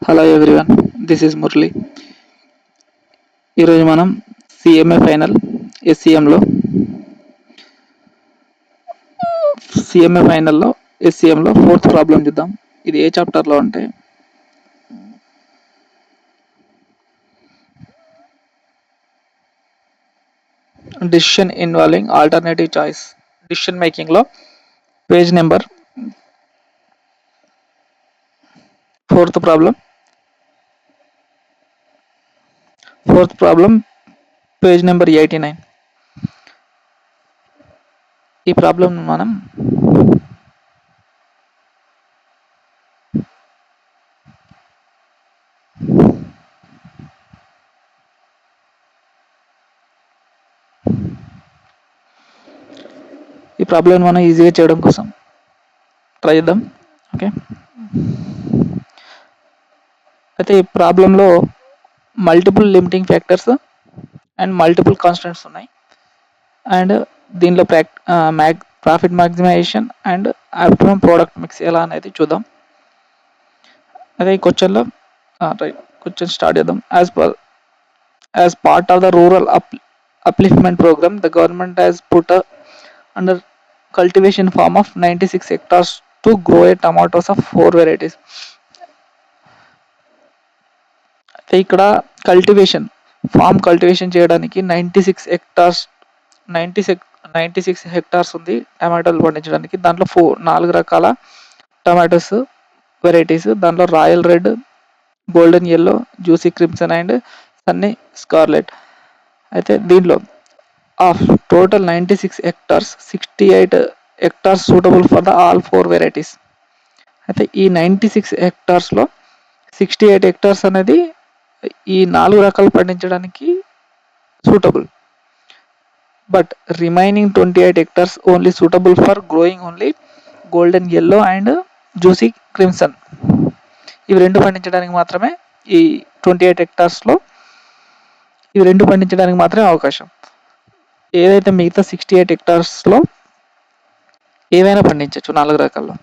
Hello everyone, this is Murali. ఈరోజు మనం CMA final ఎస్సిఎంలో CMA ఫైనల్లో ఎస్సిఎంలో ఫోర్త్ ప్రాబ్లం చూద్దాం. ఇది ఏ చాప్టర్లో అంటే decision involving alternative choice. Decision మేకింగ్లో page number fourth problem page number 89. ఈ ప్రాబ్లం మనం ఈజీగా చేయడం కోసం ట్రై చేద్దాం. ఓకే, అయితే ఈ ప్రాబ్లంలో multiple limiting factors and multiple constants ఉన్నాయి. అండ్ దీనిలో profit maximisation and optimum product mix ఎలా అనేది చూద్దాం. అదే ఈ క్వశ్చన్లో క్వశ్చన్ స్టార్ట్ చేద్దాం. As part of the rural upliftment program, the government has put under cultivation farm of 96 hectares to grow a tomatoes of 4 varieties. ఇక్కడ cultivation చేయడానికి 96 hectares ఉంది టమాటాలు పండించడానికి. దాంట్లో 4 రకాల టమాటోస్ వెరైటీస్, దాంట్లో royal red, golden yellow, juicy crimson and Sunny scarlet. అయితే దీంట్లో of total 96 hectares, 68 hectares suitable for the all 4 varieties. అయితే ఈ 96 hectaresలో 68 hectares అనేది ఈ 4 రకాలు పండించడానికి suitable. But remaining 28 hectares only suitable for growing only golden yellow and juicy crimson. ఇవి రెండు పండించడానికి మాత్రమే ఈ 28 hectaresలో ఇవి రెండు పండించడానికి మాత్రమే అవకాశం. ఏదైతే మిగతా 68 hectaresలో ఏవైనా పండించవచ్చు 4 రకాల్లో.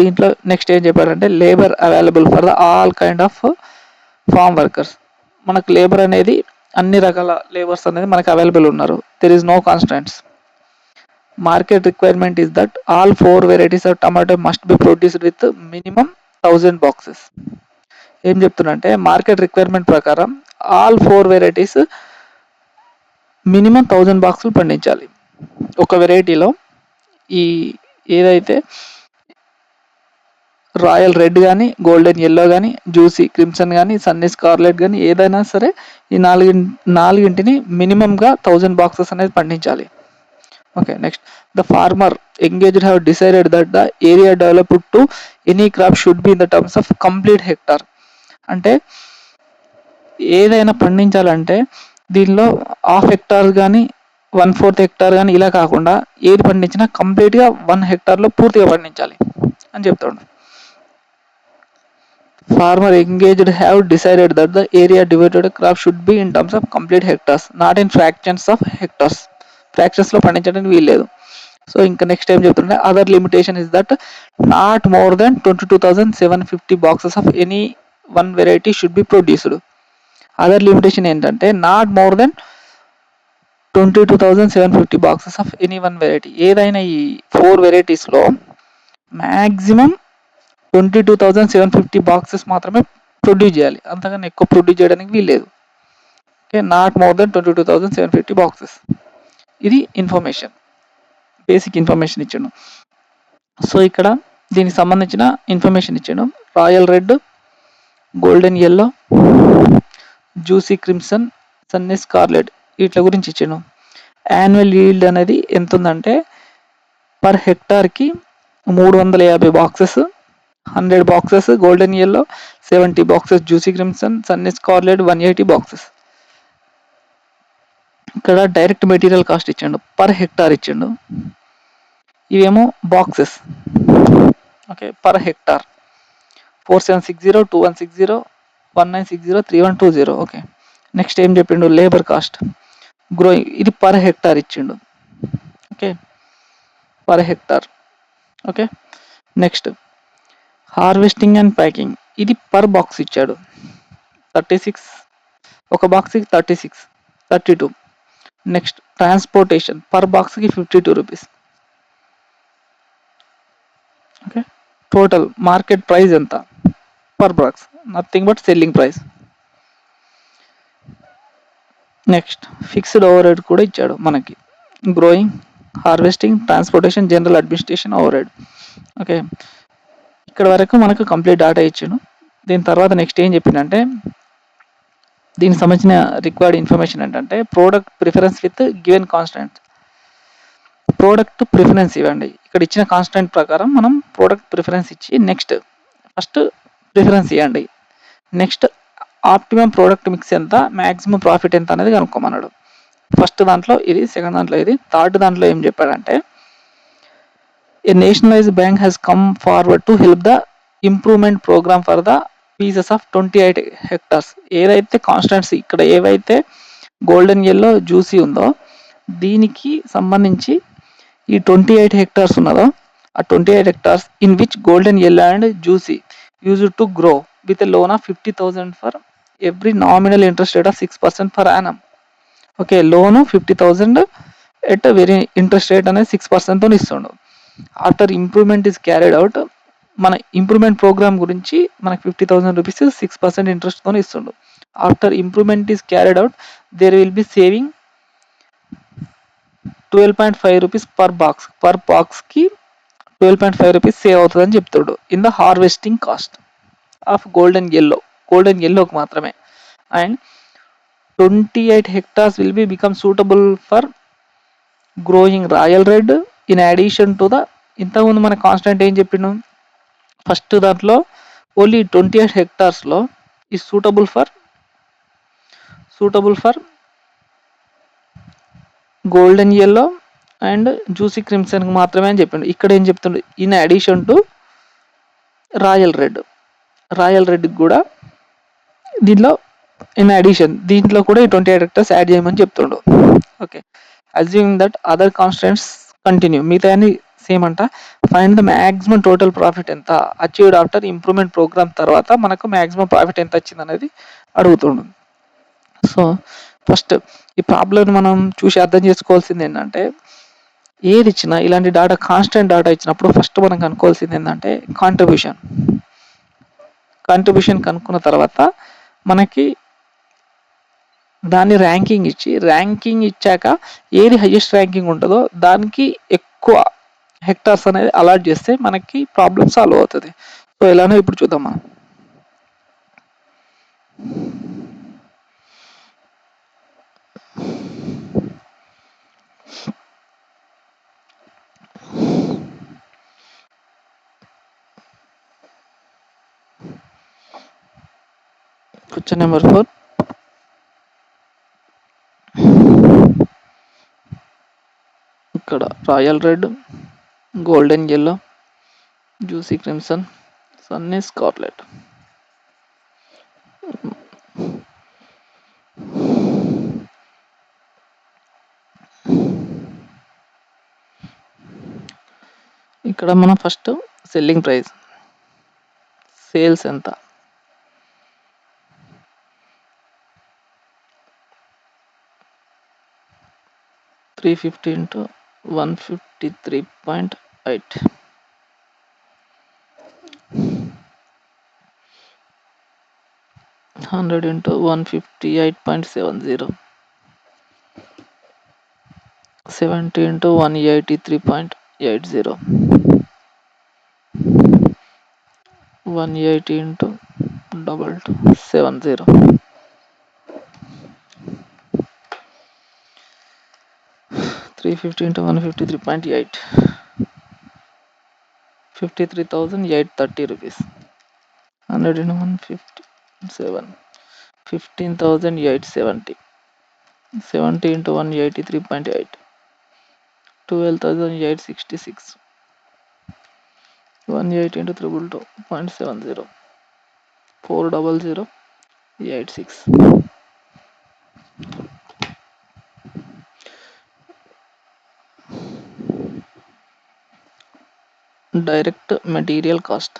దీంట్లో నెక్స్ట్ ఏం చెప్పారంటే labour available for the all kind of farm workers. మనకు లేబర్ అనేది అన్ని రకాల లేబర్స్ అనేది మనకు అవైలబుల్ ఉన్నారు. There is no constants. Market requirement is that all 4 varieties of tomato must be produced with minimum 1000 boxes. ఏం చెప్తున్నంటే మార్కెట్ రిక్వైర్మెంట్ ప్రకారం ఆల్ 4 varieties మినిమం 1000 బాక్సులు పండించాలి. ఒక వెరైటీలో ఈ ఏదైతే రాయల్ రెడ్ కానీ, గోల్డెన్ ఎల్లో కానీ, జ్యూసీ క్రిమ్సన్ కానీ, సన్నీ స్కార్లెట్ కానీ ఏదైనా సరే ఈ నాలుగింటిని మినిమంగా 1000 boxes అనేది పండించాలి. Okay, next the farmer engaged have decided that the area developed to any crop should be in the terms of complete hectare. అంటే ఏదైనా పండించాలంటే దీనిలో హాఫ్ హెక్టార్ కానీ 1/4 హెక్టార్ కానీ ఇలా కాకుండా ఏది పండించినా కంప్లీట్గా 1 hectareలో పూర్తిగా పండించాలి అని చెప్తాడు. Farmer engaged have decided that the area divided crop should be in terms of complete hectares, not in fractions of hectares. ఫ్రాక్షన్స్లో పండించడానికి వీల్లేదు. సో ఇంకా నెక్స్ట్ ఏం చెప్తుంటే other limitation is that not more than 22,750 boxes of any one variety should be produced. Other limitation ఏంటంటే not more than 22,750 boxes of any one variety. ఏదైనా ఈ 4 varieties-లో మ్యాక్సిమం 22,750 boxes మాత్రమే ప్రొడ్యూస్ చేయాలి. అంతకన్నా ఎక్కువ ప్రొడ్యూస్ చేయడానికి వీల్లేదు. Okay, not more than 22,750 boxes. ఇది ఇన్ఫర్మేషన్, బేసిక్ ఇన్ఫర్మేషన్ ఇచ్చాడు. సో ఇక్కడ దీనికి సంబంధించిన ఇన్ఫర్మేషన్ ఇచ్చాడు. Royal red, golden yellow, juicy crimson, sunny scarlet వీటి గురించి ఇచ్చాను. యాన్యువల్ ఈల్డ్ అనేది ఎంత ఉందంటే పర్ హెక్టార్కి 350 boxes, 100 boxes golden yellow, 70 boxes juicy crimson, sunny scarlet 180 boxes. ఇక్కడ డైరెక్ట్ మెటీరియల్ కాస్ట్ ఇచ్చాడు, పర్ హెక్టార్ ఇచ్చాడు. ఇవేమో boxes. Okay, per hectare 4760, 2160, 1960, 3120. Okay, next ఏం చెప్పిండు లేబర్ కాస్ట్ గ్రోయింగ్, ఇది పర్ హెక్టార్ ఇచ్చిండు. Okay, per hectare. Okay, next harvesting and packing. ఇది per box ఇచ్చాడు 36, ఒక బాక్స్కి 36, 32. నెక్స్ట్ ట్రాన్స్పోర్టేషన్ పర్ బాక్స్కి 52 rupees. Okay, total market price ఎంత per box, nothing but selling price. Next fixed overhead కూడా ఇచ్చాడు మనకి, growing, harvesting, transportation, general administration overhead. Okay, ఇక్కడ వరకు మనకు కంప్లీట్ డేటా ఇచ్చాను. దీని తర్వాత నెక్స్ట్ ఏం చెప్పిందంటే, దీనికి సంబంధించిన రిక్వైర్డ్ ఇన్ఫర్మేషన్ ఏంటంటే, product preference with given constant. Product preference ఇవ్వండి, ఇక్కడ ఇచ్చిన కాన్స్టెంట్ ప్రకారం మనం ప్రోడక్ట్ ప్రిఫరెన్స్ ఇచ్చి నెక్స్ట్ ఫస్ట్ ప్రిఫరెన్స్ ఇవ్వండి. నెక్స్ట్ ఆప్టిమం ప్రోడక్ట్ మిక్స్ ఎంత, మ్యాక్సిమం ప్రాఫిట్ ఎంత అనేది కనుక్కోమన్నాడు. ఫస్ట్ దాంట్లో ఇది, సెకండ్ దాంట్లో ఇది, థర్డ్ దాంట్లో ఏం చెప్పాడంటే, a nationalised bank has come forward to help the improvement programme for the pieces of 28 hectares. ఏదైతే కాన్స్టెంట్స్ ఇక్కడ ఏవైతే గోల్డెన్ ఎల్లో జ్యూసీ ఉందో దీనికి సంబంధించి ఈ 28 హెక్టార్స్ ఉన్నదో ఆ 28 hectares in which golden yellow and juicy use to grow with a loan of 50,000 for every nominal interest rate of 6% for annum. Okay, loan 50,000 at very interest rate అనేది 6% తో ఇస్తుండు. After improvement is carried out, మన improvement programme గురించి మనకి 50,000 rupees 6% ఇంట్రెస్ట్తో ఇస్తుండు. After improvement is carried out there will be saving 12.5 rupees per బాక్స్కి 12.5 rupees save అవుతుందని చెప్తాడు. In the harvesting cost of golden ఎల్లోకి మాత్రమే. And 28 hectares will be become suitable for growing royal red in addition to the, ఇంతకుముందు మన constant ఏం చెప్పిండు, first దాంట్లో ఓన్లీ 28 హెక్టార్స్లో ఈ suitable for golden yellow and juicy క్రిమ్సన్కి మాత్రమే అని చెప్పిండు. ఇక్కడ ఏం చెప్తుండు, ఇన్ అడిషన్ టు రాయల్ రెడ్కి కూడా దీంట్లో ఇన్ అడిషన్ దీంట్లో కూడా ఈ 28 హెక్టార్స్ యాడ్ చేయమని చెప్తుండు. Okay, assuming that other constants continue, మిగతా అన్ని సేమ్ అంట. Find the maximum total profit ఎంత అచీవ్డ్ ఆఫ్టర్ ఇంప్రూవ్మెంట్ ప్రోగ్రామ్ తర్వాత మనకు మ్యాక్సిమం ప్రాఫిట్ ఎంత వచ్చింది అనేది అడుగుతుండు. సో ఫస్ట్ ఈ ప్రాబ్లం మనం చూసి అర్థం చేసుకోవాల్సింది ఏంటంటే, ఏది ఇచ్చినా ఇలాంటి డేటా కాన్స్టెంట్ డేటా ఇచ్చినప్పుడు ఫస్ట్ మనం కనుక్కోవాల్సింది ఏంటంటే కాంట్రిబ్యూషన్ కనుక్కున్న తర్వాత మనకి దాన్ని ర్యాంకింగ్ ఇచ్చాక ఏది హైయెస్ట్ ర్యాంకింగ్ ఉంటుందో దానికి ఎక్కువ హెక్టార్స్ అనేది అలాట్ చేస్తే మనకి ప్రాబ్లమ్ సాల్వ్ అవుతుంది. సో ఎలానో ఇప్పుడు చూద్దాం మనం. క్వశ్చన్ నెంబర్ 4, ఇక్కడ royal red, golden yellow, juicy crimson, sunny scarlet. ఇక్కడ మనం ఫస్ట్ సెల్లింగ్ ప్రైస్, సేల్స్ ఎంత, 350 into 153.8, 100 into 158.70, 70 into 183.80, 180 into 2270, 350 into 153.8, 53,830 rupees. 100 into 157, 15,870, 70 into 183.8, 12,866, 180 into 222.70, 400,86. Direct material cost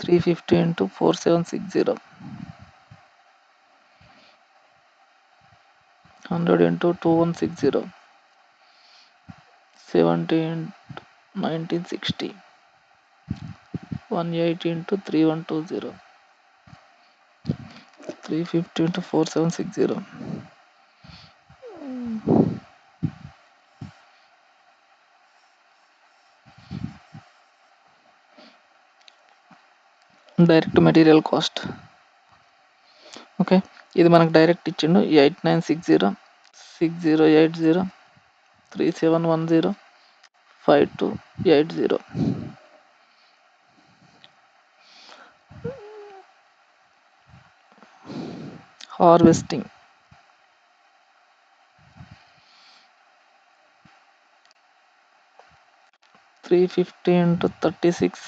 350 into 4760. 100 into 2160. 70 into 1960. 180 into 3120. 350 into 4760. Direct material cost. Okay, ఇది మనకు direct ఇచ్చిండు 8960 6080 3710 5280. Harvesting 350 into 36.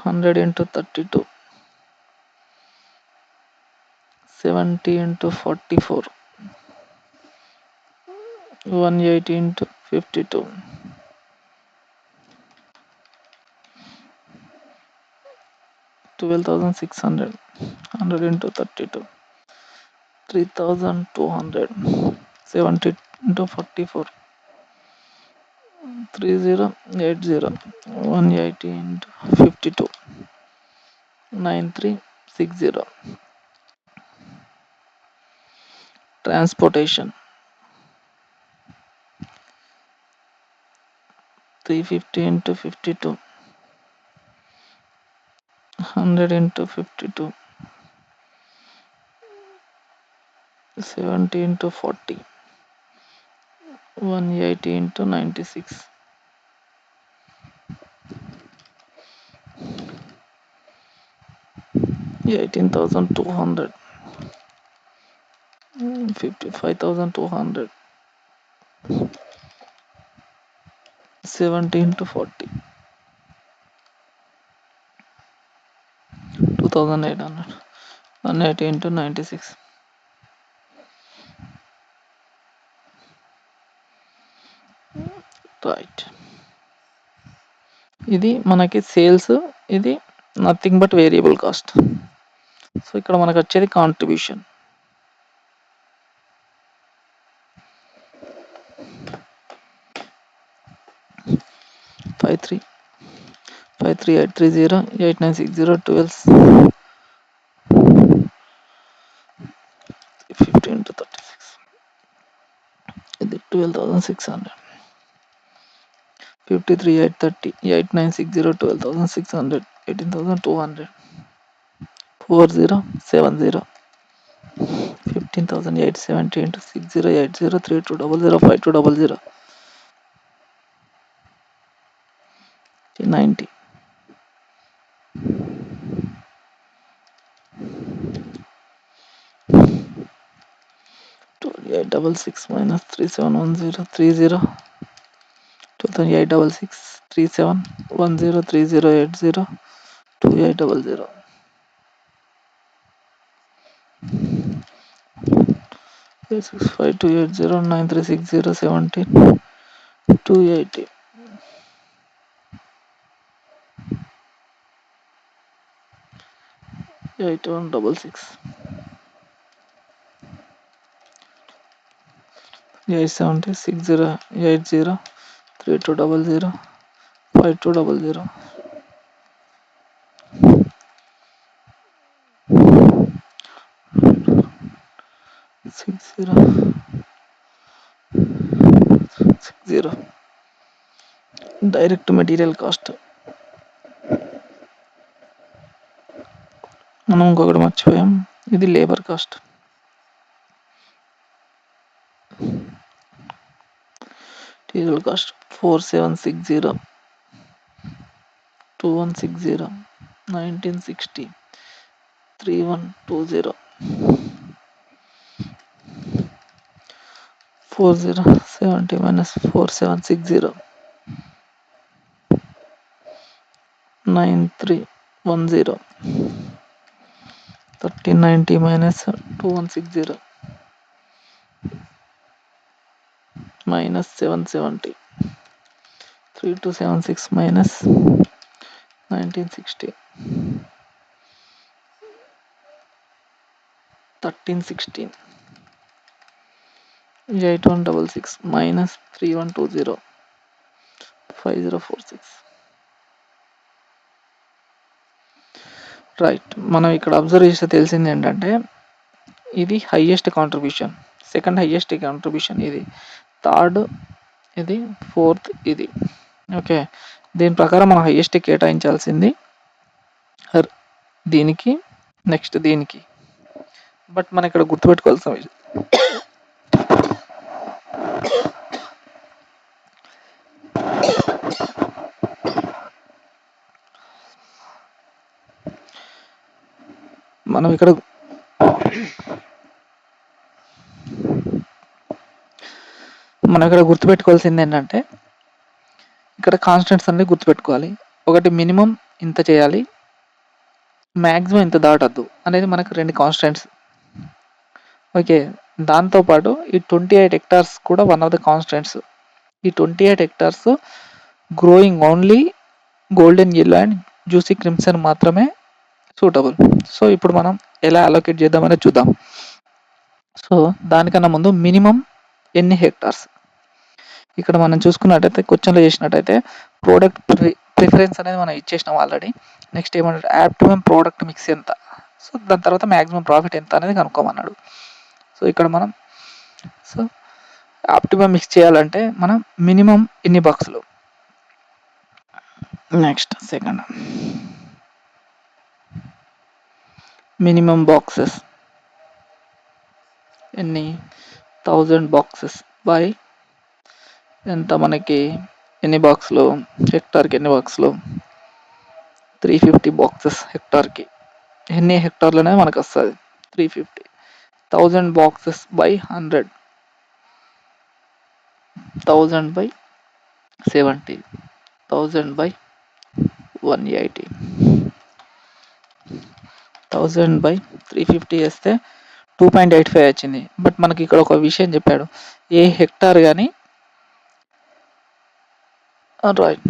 100 into 32. 70 into 44. 180 into 52. 12,600. 100 into 32. 3,200. 70 into 44. 3080. 180 into 52. 9360. Transportation 350 into 52. 100 into 52. 70 into 40. 180 into 96. 18,200. 55,200. 70 into 40. 2,800. 180 into 96. Right, ఇది మనకి sales, ఇది nothing but variable cost. So ఇక్కడ మనకు వచ్చేది contribution. Five three 53830 8960 12 50 into 36. ఇది 12,600. 53,830 8960 12,600 18,200. 4070. 15,870 into 6080 3200 5200. 90. 2866 minus 3710 30. 2866 3710 3080 2800. 865 9360 17 280. 8166 870 6080 3200 5200. 6060. Direct material cost. మనం ఇంకొకటి మర్చిపోయాం, ఇది labour cost. Material cost 4760 2160 1960 3120. 4070 minus 4760 9310. 1390 minus 2160 minus 770. 3276 minus 1960, 1316, 8166 minus 3120, 5046. Right. మనం ఇక్కడ అబ్జర్వ్ చేస్తే తెలిసింది ఏంటంటే ఇది highest contribution, second highest contribution ఇది, థర్డ్ ఇది, ఫోర్త్ ఇది. ఓకే, దీని ప్రకారం మనం హైయెస్ట్ కేటాయించాల్సింది దీనికి, నెక్స్ట్ దీనికి. బట్ మనం ఇక్కడ గుర్తుపెట్టుకోవాల్సిన విషయం మనం ఇక్కడ గుర్తుపెట్టుకోవాల్సింది ఏంటంటే ఇక్కడ కాన్స్టెంట్స్ అన్ని గుర్తుపెట్టుకోవాలి. ఒకటి మినిమం ఇంత చేయాలి, మ్యాక్సిమం ఇంత దాటద్దు అనేది మనకు రెండు కాన్స్టెంట్స్. ఓకే, దాంతోపాటు ఈ 28 hectares కూడా వన్ ఆఫ్ ద కాన్స్టెంట్స్. ఈ 28 hectares growing only golden yellow and juicy crimson మాత్రమే సూటబుల్. సో ఇప్పుడు మనం ఎలా అలోకేట్ చేద్దామనేది చూద్దాం. సో దానికన్నా ముందు మినిమం ఎన్ని హెక్టార్స్, ఇక్కడ మనం చూసుకున్నట్టయితే క్వశ్చన్లో చేసినట్టయితే ప్రోడక్ట్ ప్రిఫరెన్స్ అనేది మనం ఇచ్చేసినాం ఆల్రెడీ. నెక్స్ట్ ఏమంటే ఆప్టిమమ్ ప్రోడక్ట్ మిక్స్ ఎంత, సో దాని తర్వాత మ్యాక్సిమం ప్రాఫిట్ ఎంత అనేది కనుక్కోమన్నాడు. సో ఇక్కడ మనం ఆప్టిమమ్ మిక్స్ చేయాలంటే మనం మినిమం ఎన్ని బాక్సులు, నెక్స్ట్ సెకండ్ మినిమం బాక్సెస్ ఎన్ని, 1000 బాక్సెస్ బై ఎంత మనకి ఎన్ని బాక్సులు, హెక్టార్కి ఎన్ని బాక్సులు, 350 బాక్సెస్ హెక్టార్కి. ఎన్ని హెక్టార్లు అనేది మనకు వస్తుంది 350. 1000 boxes by 100, 1000 by 70, 1000 by 180, 1000 by 350 వేస్తే 2.85 వచ్చింది. బట్ మనకి ఇక్కడ ఒక విషయం చెప్పాడు, ఏ హెక్టార్ కానీ రైట్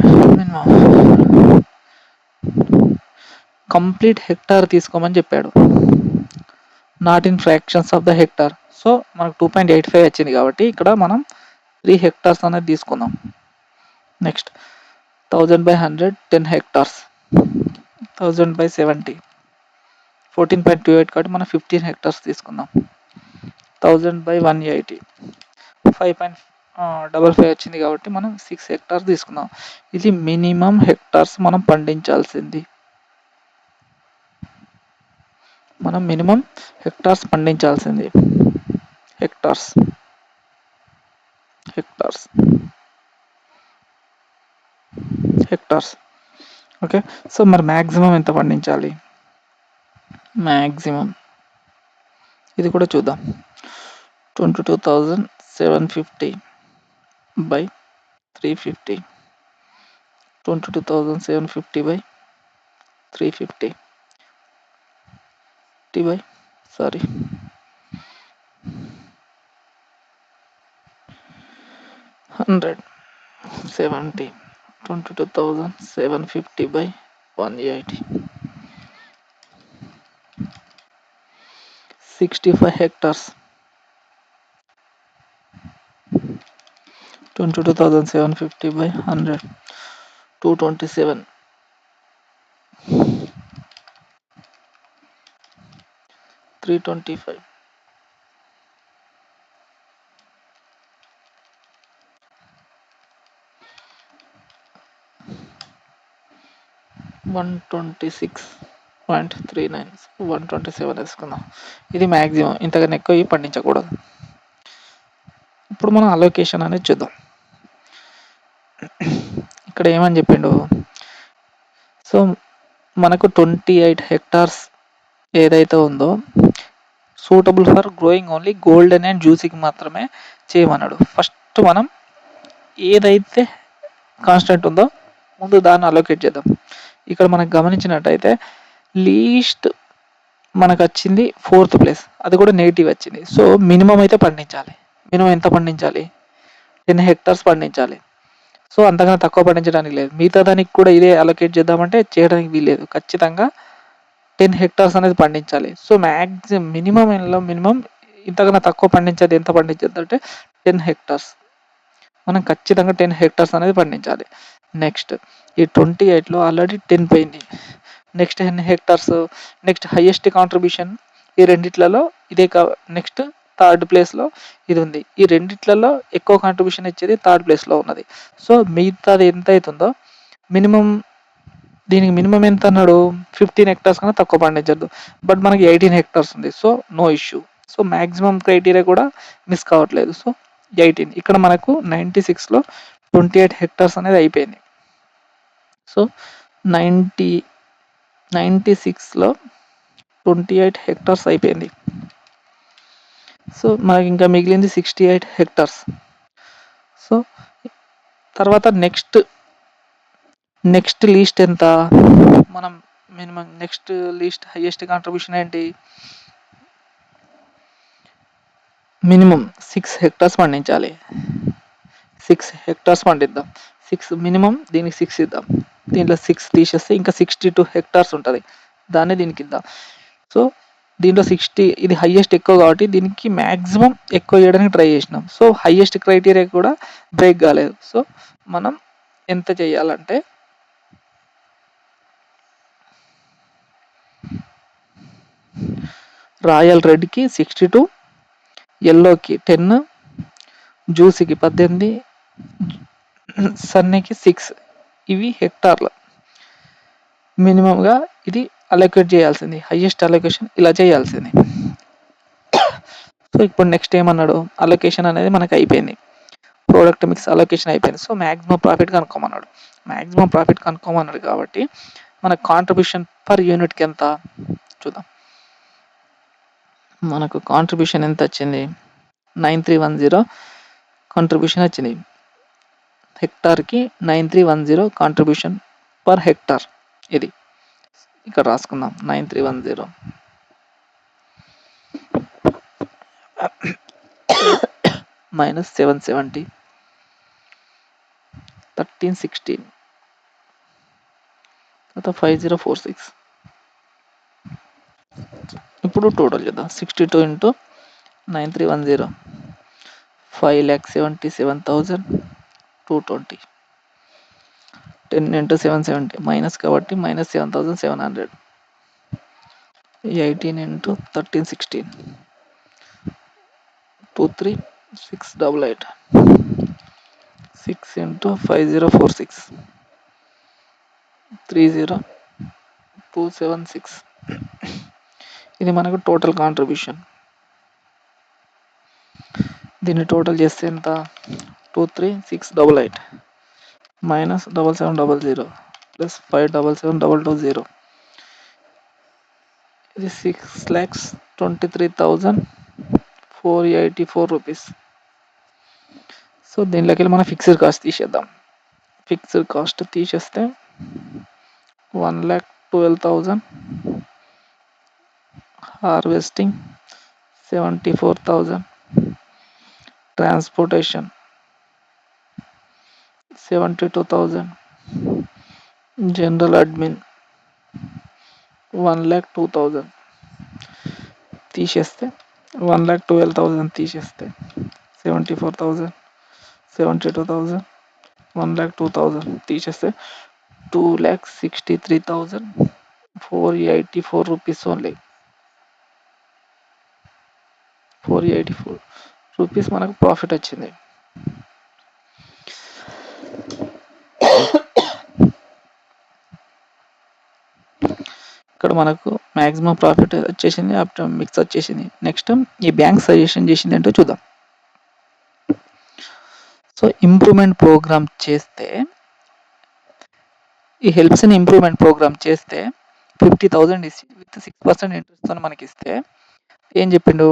కంప్లీట్ హెక్టార్ తీసుకోమని చెప్పాడు, not in fractions of the hectare. So మనకు 2.85 వచ్చింది కాబట్టి ఇక్కడ మనం 3 hectares అనేది తీసుకుందాం. నెక్స్ట్ 1000 by 100 10 hectares, 1000 by 70 14.28 కాబట్టి మనం 15 hectares తీసుకుందాం. 1000 by 180 5.55 వచ్చింది కాబట్టి మనం 6 hectares తీసుకుందాం. ఇది మినిమం హెక్టార్స్ మనం పండించాల్సింది, మనం మినిమం హెక్టార్స్ పండించాల్సింది. Hectares okay. సో మరి మ్యాక్సిమం ఎంత పండించాలి, మ్యాక్సిమం ఇది కూడా చూద్దాం. 22,750 by 350, 22,750 by 350 by 100, 70, 22,750 by 180, 65 hectares, 22,750 by 100, 227, 325, 126.39, 127 వేసుకుందాం. ఇది మ్యాక్సిమం, ఇంతకన్నా ఎక్కువ పండించకూడదు. ఇప్పుడు మనం అలోకేషన్ అనేది చూద్దాం. ఇక్కడ ఏమని చెప్పిండు, సో మనకు 28 hectares ఏదైతే ఉందో suitable for growing only golden and జ్యూసీకి మాత్రమే చేయమన్నాడు. ఫస్ట్ మనం ఏదైతే కాన్స్టెంట్ ఉందో ముందు దాన్ని అలోకేట్ చేద్దాం. ఇక్కడ మనకు గమనించినట్టయితే లీస్ట్ మనకు వచ్చింది 4th ప్లేస్, అది కూడా నెగిటివ్ వచ్చింది. సో మినిమం అయితే పండించాలి. మినిమం ఎంత పండించాలి, 10 hectares పండించాలి. సో అంతకన్నా తక్కువ పండించడానికి లేదు. మిగతా దానికి కూడా ఇదే అలొకేట్ చేద్దామంటే చేయడానికి వీల్లేదు. ఖచ్చితంగా 10 హెక్టార్స్ అనేది పండించాలి. సో మినిమం ఇంతకన్నా తక్కువ పండించేది ఎంత పండించద్దు అంటే 10 హెక్టార్స్. మనం ఖచ్చితంగా 10 హెక్టార్స్ అనేది పండించాలి. నెక్స్ట్ ఈ 28లో ఆల్రెడీ 10 పోయింది. నెక్స్ట్ ఎన్ని హెక్టార్స్? నెక్స్ట్ హైయెస్ట్ కాంట్రిబ్యూషన్ ఈ రెండిట్లలో ఇదే నెక్స్ట్ థర్డ్ ప్లేస్లో ఇది ఉంది. ఈ రెండిట్లలో ఎక్కువ కాంట్రిబ్యూషన్ ఇచ్చేది థర్డ్ ప్లేస్లో ఉన్నది. సో మిగతాది ఎంత అవుతుందో మినిమం దీనికి మినిమం ఎంత అన్నాడు? 15 హెక్టార్స్ కన్నా తక్కువ పండించద్దు. బట్ మనకి 18 హెక్టార్స్ ఉంది. So no issue. So maximum criteria కూడా మిస్ కావట్లేదు. సో 18 ఇక్కడ మనకు 96లో 28 హెక్టార్స్ అనేది అయిపోయింది. సో 96లో 28 హెక్టార్స్ అయిపోయింది. సో మనకి ఇంకా మిగిలింది 68 హెక్టార్స్. సో తర్వాత నెక్స్ట్ లీస్ట్ ఎంత? మనం minimum next least highest contribution ఏంటి? మినిమం 6 హెక్టార్స్ పండించాలి. 6 హెక్టార్స్ పండిద్దాం. 6 మినిమం, దీనికి 6 ఇద్దాం. దీంట్లో 6 తీసేస్తే ఇంకా 62 హెక్టార్స్ ఉంటుంది. దాన్ని దీనికి ఇద్దాం. సో దీంట్లో 60 ఇది హైయెస్ట్ ఎక్కువ కాబట్టి దీనికి మ్యాక్సిమం ఎక్కువ చేయడానికి ట్రై చేసినాం. సో హైయెస్ట్ క్రైటీరియా కూడా బ్రేక్ కాలేదు. సో మనం ఎంత చేయాలంటే రాయల్ రెడ్కి 62, ఎల్లోకి 10, జ్యూసీకి 18, సన్నీకి 6. ఇవి హెక్టార్లు. మినిమంగా ఇది అలొకేట్ చేయాల్సింది. హైయెస్ట్ అలొకేషన్ ఇలా చేయాల్సింది. సో ఇప్పుడు నెక్స్ట్ ఏమన్నాడు? అలొకేషన్ అనేది మనకు అయిపోయింది. ప్రోడక్ట్ మిక్స్ అలొకేషన్ అయిపోయింది. సో మ్యాక్సిమం ప్రాఫిట్ కనుక్కోమన్నాడు. మ్యాక్సిమం ప్రాఫిట్ కనుక్కోమన్నాడు కాబట్టి మన కాంట్రిబ్యూషన్ పర్ యూనిట్కి ఎంత చూద్దాం. మనకు కాంట్రిబ్యూషన్ ఎంత వచ్చింది? 9310 కాంట్రిబ్యూషన్ వచ్చింది. హెక్టార్కి 9310 కాంట్రిబ్యూషన్ పర్ హెక్టార్. ఇది ఇక్కడ రాసుకుందాం. 9310 మైనస్ 770 1316 తర్వాత 5046. ఇప్పుడు టోటల్ చేద్దాం. 62 ఇంటూ 9310 5,77,220. 10 ఇంటూ 770 మైనస్ కాబట్టి -7,700. 18 ఇంటూ 1316 23,688. 6 ఇంటూ 5046 30,276. ఇది మనకు టోటల్ కాంట్రిబ్యూషన్. దీన్ని టోటల్ చేస్తే ఎంత? 23,688 మైనస్ 7700 ప్లస్ 5,77,220. ఇది 6,23,484 రూపీస్. సో దీనిలోకి వెళ్ళి మనం ఫిక్స్డ్ కాస్ట్ తీసేద్దాం. ఫిక్స్డ్ కాస్ట్ తీసేస్తే 1,12,000, హార్వెస్టింగ్ 74,000, ట్రాన్స్పోర్టేషన్ 72,000, జనరల్ అడ్మిన్ 1,02,000 తీసేస్తే 1,12,000 తీసేస్తే 74,000, 72,000, 1,02,000 తీసేస్తే 2,63,484 రూపీస్ ఓన్లీ. 484 రూపీస్ మనకు ప్రాఫిట్ వచ్చింది. ఇక్కడ మనకు మ్యాక్సిమం ప్రాఫిట్ వచ్చేసింది. ఆఫ్టర్ మిక్స్ వచ్చేసింది. నెక్స్ట్ ఈ బ్యాంక్ సజెషన్ చేసింది ఏంటో చూద్దాం. సో ఇంప్రూవ్మెంట్ ప్రోగ్రామ్ చేస్తే ఈ హెల్ప్స్ని ఇంప్రూవ్మెంట్ ప్రోగ్రామ్ చేస్తే 50,000 ఇచ్చి విత్ 6% ఇంట్రెస్ట్తో మనకి ఇస్తే ఏం చెప్పిండు?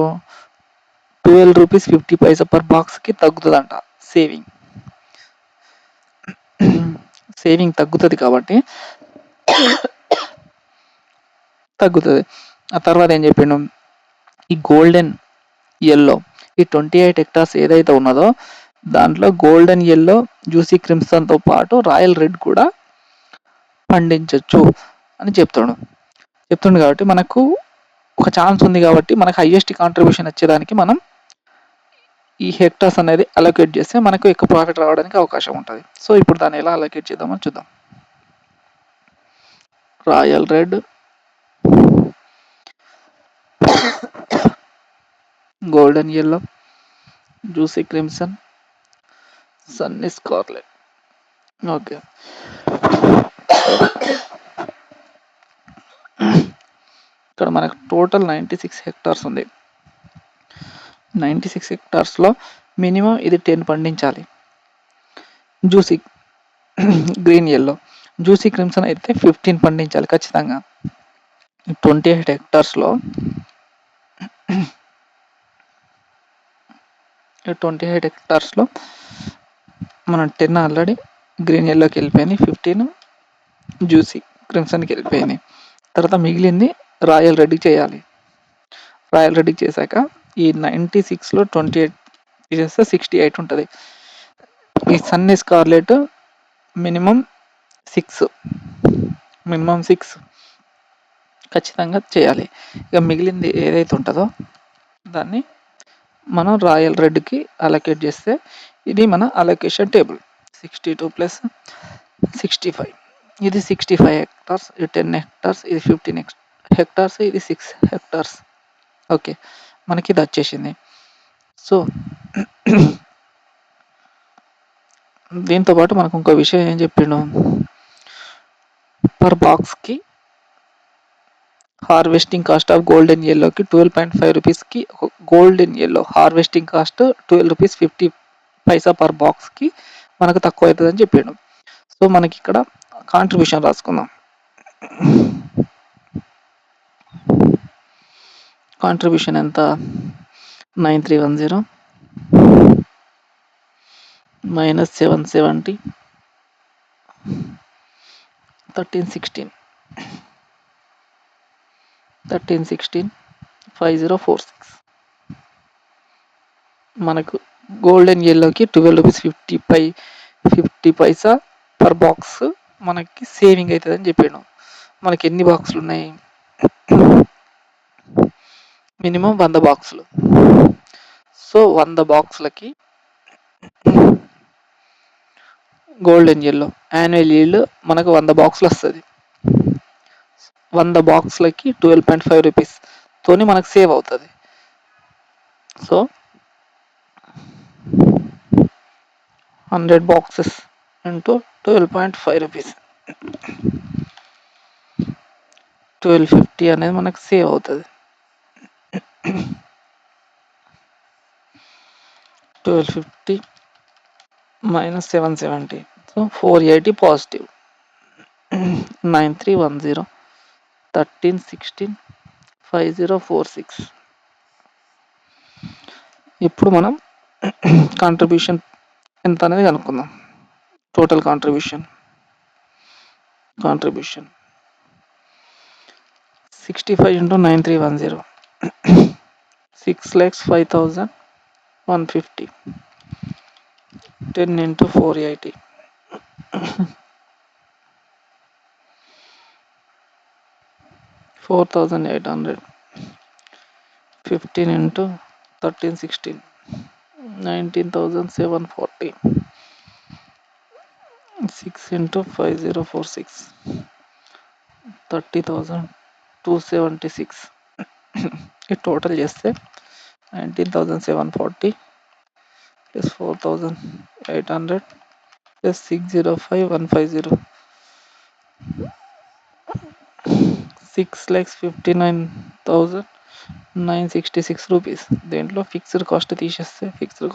12 రూపీస్ 50 పైసా పర్ బాక్స్కి తగ్గుతుందంట సేవింగ్ తగ్గుతుంది కాబట్టి తగ్గుతుంది. ఆ తర్వాత ఏం చెప్పిండు? ఈ గోల్డెన్ ఎల్లో ఈ 28 హెక్టార్స్ ఏదైతే ఉన్నదో దాంట్లో గోల్డెన్ ఎల్లో, జ్యూసీ క్రిమ్సన్తో పాటు రాయల్ రెడ్ కూడా పండించవచ్చు అని చెప్తుండు కాబట్టి మనకు ఒక ఛాన్స్ ఉంది కాబట్టి మనకు హైయెస్ట్ కాంట్రిబ్యూషన్ వచ్చేదానికి మనం ఈ హెక్టార్స్ అనేది అలొకేట్ చేస్తే మనకు ఎక్కువ ప్రాఫిట్ రావడానికి అవకాశం ఉంటుంది. సో ఇప్పుడు దాన్ని ఎలా అలొకేట్ చేద్దామని చూద్దాం. Royal red, golden yellow, juicy crimson, sunny scarlet. Okay, ఇక్కడ మనకు టోటల్ 96 హెక్టార్స్ ఉంది. 96 హెక్టార్స్లో మినిమం ఇది 10 పండించాలి. Juicy green yellow, juicy crimson అయితే 15 పండించాలి ఖచ్చితంగా. 28 హెక్టార్స్లో 28 హెక్టార్స్లో మనం 10 ఆల్రెడీ గ్రీన్ ఎల్లోకి వెళ్ళిపోయింది, 15 జ్యూసీ క్రిమ్సన్కి వెళ్ళిపోయింది. తర్వాత మిగిలింది రాయల్ రెడ్కి చేయాలి. రాయల్ రెడ్కి చేశాక ఈ 96లో 28 చేస్తే 68 ఉంటుంది. ఈ సన్నీ స్కార్లెట్ మినిమం 6 ఖచ్చితంగా చేయాలి. ఇక మిగిలింది ఏదైతే ఉంటుందో దాన్ని మనం రాయల్ రెడ్కి అలొకేట్ చేస్తే ఇది మన అలొకేషన్ టేబుల్. 62 + 65, ఇది 65 హెక్టార్స్, ఇది 10 హెక్టార్స్, ఇది 15 హెక్టార్స్, ఇది 6 హెక్టార్స్. ఓకే, మనకి ఇది వచ్చేసింది. సో దీంతో పాటు మనకు ఇంకో విషయం ఏం చెప్పిండు, పర్ బాక్స్కి హార్వెస్టింగ్ కాస్ట్ ఆఫ్ గోల్డెన్ ఎల్లోకి 12.5 రూపీస్కి golden yellow harvesting cost 12 rupees 50 paisa per బాక్స్కి మనకు తక్కువ అవుతుందని చెప్పిండు. సో మనకి ఇక్కడ కాంట్రిబ్యూషన్ రాసుకుందాం. కాంట్రిబ్యూషన్ ఎంత, 9310 minus 770 1316 5046. మనకు గోల్డెన్ ఎల్లోకి 12 రూపీస్ 50 పైసా పర్ బాక్స్ మనకి సేవింగ్ అవుతుందని చెప్పాను. మనకి ఎన్ని బాక్సులు ఉన్నాయి, మినిమం 100 బాక్సులు. సో 100 బాక్సులకి గోల్డెన్ ఎల్లో యాన్యువల్ ఈల్డ్ మనకు 100 బాక్సులు వస్తుంది. 100 బాక్సులకి 12.5 రూపీస్ తోని మనకు సేవ్ అవుతుంది. సో 100 బాక్సెస్ ఇంటూ 12.5 రూపీస్ 1250 అనేది మనకు సేవ్ అవుతుంది. 1250 minus 770, so 480 positive. 9310 1316 5046. ఇప్పుడు మనం కాంట్రిబ్యూషన్ ఎంత అనేది కనుక్కుందాం. Total contribution 65 into 9310 6,05,150 10 into 480 4,800 15 into 1316 19,740 6 into 5046 30,276. ఈ టోటల్ చేస్తే 19,740 plus 4,800 plus 605,150 6,59,966 రూపీస్. దీంట్లో ఫిక్స్డ్ కాస్ట్ తీసేస్తే ఫిక్స్డ్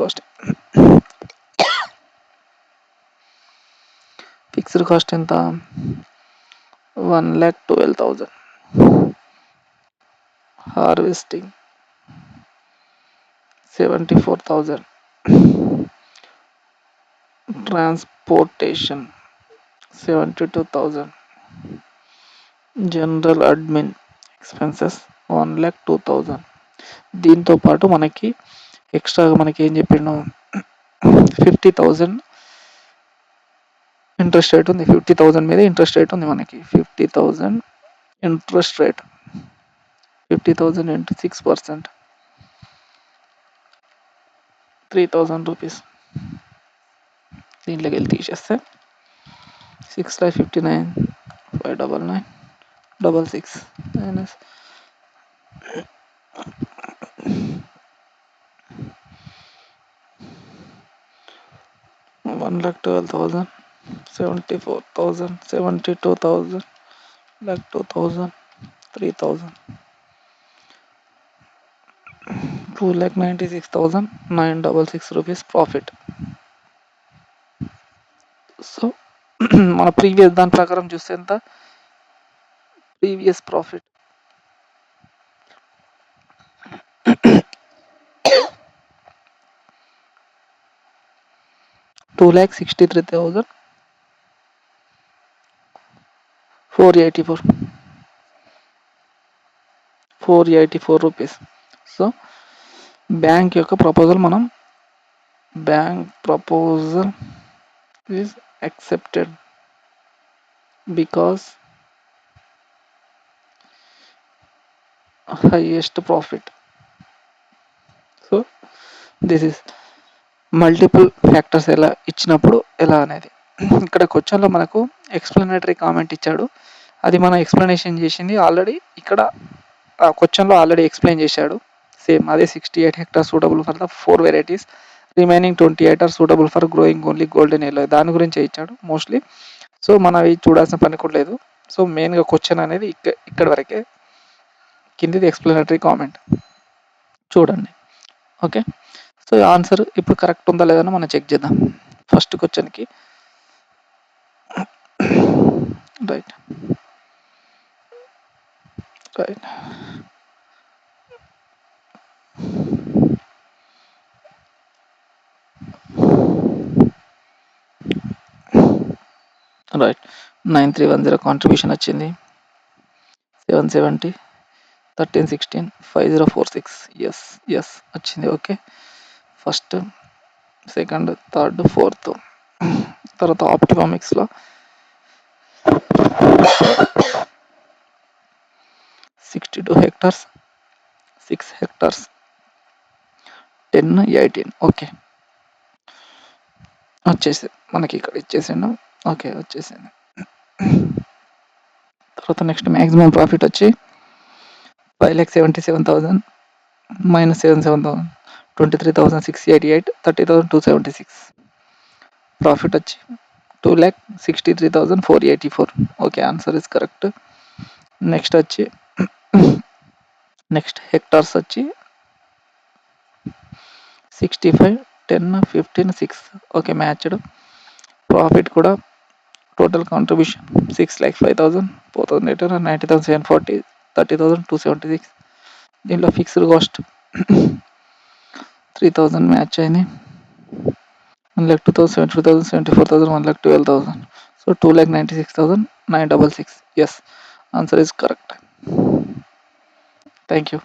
కాస్ట్ ఎంత, 1,12,000. Harvesting 74,000. Transportation 72,000. General admin expenses 1,02,000. దీంతో పాటు మనకి ఎక్స్ట్రాగా మనకి ఏం చెప్పిండు, 50,000 ఇంట్రెస్ట్ రేట్ ఉంది. 50,000 మీద ఇంట్రెస్ట్ రేట్ ఉంది మనకి. 50,000 ఇంట్రెస్ట్ రేట్, 50,000 ఇంటూ 6%, 3,000 రూపీస్. దీంట్లోకి వెళ్ళి తీసేస్తే 6,59, 599, 66 మైనస్ 1,12,000, 74,000, 72,000, 2,000, 3,000, 2,96,966 రూపీస్ ప్రాఫిట్. సో మన ప్రీవియస్ దాని ప్రకారం చూస్తే ఎంత, previous profit 2,63,484 rupees. So bank యొక్క ప్రపోజల్, మనం bank proposal is accepted because highest profit. So this is multiple factors ఎలా ఇచ్చినప్పుడు ఎలా అనేది. ఇక్కడ క్వశ్చన్లో మనకు ఎక్స్ప్లెనేటరీ కామెంట్ ఇచ్చాడు, అది మనం ఎక్స్ప్లెనేషన్ చేసింది ఆల్రెడీ. ఇక్కడ ఆ క్వశ్చన్లో ఆల్రెడీ ఎక్స్ప్లెయిన్ చేశాడు. సేమ్ అదే 68 hectares suitable for the 4 varieties, remaining 28 are suitable for growing only golden yellow, దాని గురించి ఇచ్చాడు మోస్ట్లీ. సో మనం అవి చూడాల్సిన పని కూడా లేదు. సో మెయిన్గా క్వశ్చన్ అనేది ఇక్కడ వరకే, కిందిది ఎక్స్ప్లెనేటరీ కామెంట్ చూడండి. ఓకే, సో ఆన్సర్ ఇప్పుడు కరెక్ట్ ఉందా లేదని మనం చెక్ చేద్దాం. ఫస్ట్ క్వశ్చన్కి రైట్ రైట్ రైట్ 9310 కాంట్రిబ్యూషన్ వచ్చింది. 770, 1316, 5046. ఎస్ ఎస్ వచ్చింది. Okay, first, second, third, fourth. తర్వాత ఆప్టిమామిక్స్లో 62 hectares, 6 hectares, 10, 18. ఓకే, వచ్చేసి మనకి ఇక్కడ ఇచ్చేసాను. ఓకే, వచ్చేసింది. తర్వాత నెక్స్ట్ మ్యాక్సిమం ప్రాఫిట్ వచ్చి 5,77,000 మైనస్ 77,000, 23,688, 30,276. ప్రాఫిట్ వచ్చి 2,63,484. Okay, answer is correct. Next వచ్చి నెక్స్ట్ హెక్టార్స్ వచ్చి 65, 10, 15, 6. Okay, matched. ప్రాఫిట్ కూడా టోటల్ కాంట్రిబ్యూషన్ 6,05,000, 4,800, 90,740, 30,276. దీంట్లో ఫిక్స్డ్ కాస్ట్ 3,000 మ్యాచ్ అయింది. 1,02,000, 72,000, 74,000, 1,12,000. So 2,96,966. Yes, answer is correct. Thank you.